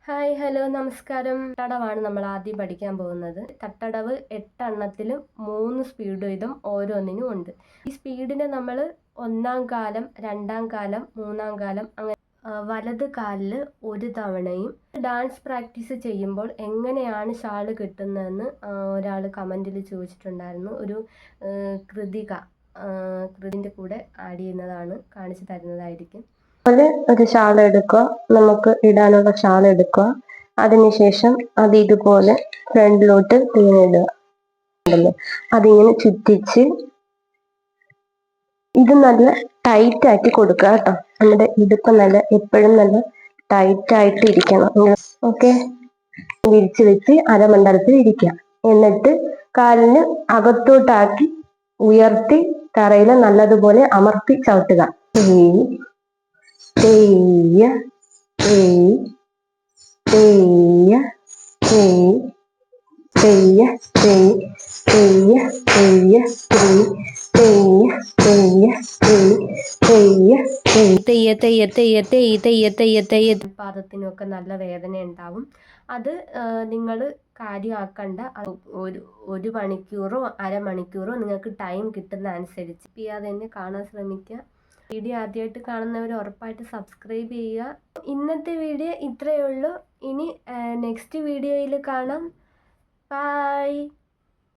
Hi hello നമസ്കാരം. തട്ടടവാണ് നമ്മൾ ആദ്യം പഠിക്കാൻ പോകുന്നത്. തട്ടടവ് 8 എണ്ണത്തിലും 3 സ്പീഡ് വീതം ഓരോന്നിനും ഉണ്ട്. ഈ സ്പീഡിനെ നമ്മൾ ഒന്നാം കാലം, രണ്ടാം കാലം, മൂന്നാം കാലം അങ്ങനെ വലത് കാലിൽ ഒരു തവണയും. ഡാൻസ് പ്രാക്ടീസ് ചെയ്യുമ്പോൾ എങ്ങനെയാണ് ഷാള് കിട്ടുന്നതെന്ന് ഒരാൾ കമൻറ്റിൽ ചോദിച്ചിട്ടുണ്ടായിരുന്നു. ഒരു കൃതിൻ്റെ കൂടെ ആഡ് ചെയ്യുന്നതാണ്, കാണിച്ചു തരുന്നതായിരിക്കും. ഒരു ഷാൾ എടുക്കുക, നമുക്ക് ഇടാനുള്ള ഷാൾ എടുക്കുക. അതിനുശേഷം അത് ഇതുപോലെ ഫ്രണ്ടിലോട്ട് ഇടുക. അതിങ്ങനെ ചുറ്റിച്ച് ഇത് നല്ല ടൈറ്റ് ആക്കി കൊടുക്കുക കേട്ടോ. നമ്മുടെ ഇടുപ്പ് എപ്പോഴും നല്ല ടൈറ്റ് ആയിട്ട് ഇരിക്കണം. ഓക്കെ, വിരിച്ചു വെച്ച് അരമണ്ഡലത്തിൽ ഇരിക്കുക. എന്നിട്ട് കാലിന് അകത്തോട്ടാക്കി ഉയർത്തി തറയിൽ നല്ലതുപോലെ അമർത്തി ചവിട്ടുക. തെയ്യ തെയ്യ തെയ്യ തെയ്യ തെയ്യ തെയ്യ തെയ്യ പാദത്തിനൊക്കെ നല്ല വേദന ഉണ്ടാവും. അത് നിങ്ങൾ കാര്യമാക്കണ്ട. ഒരു മണിക്കൂറോ അരമണിക്കൂറോ നിങ്ങൾക്ക് ടൈം കിട്ടുന്ന അനുസരിച്ച് ചെയ്യാതെ തന്നെ കാണാൻ ശ്രമിക്കുക. വീഡിയോ ആദ്യമായിട്ട് കാണുന്നവർ ഉറപ്പായിട്ട് സബ്സ്ക്രൈബ് ചെയ്യുക. ഇന്നത്തെ വീഡിയോ ഇത്രയേ ഉള്ളൂ. ഇനി നെക്സ്റ്റ് വീഡിയോയിൽ കാണാം. ബൈ.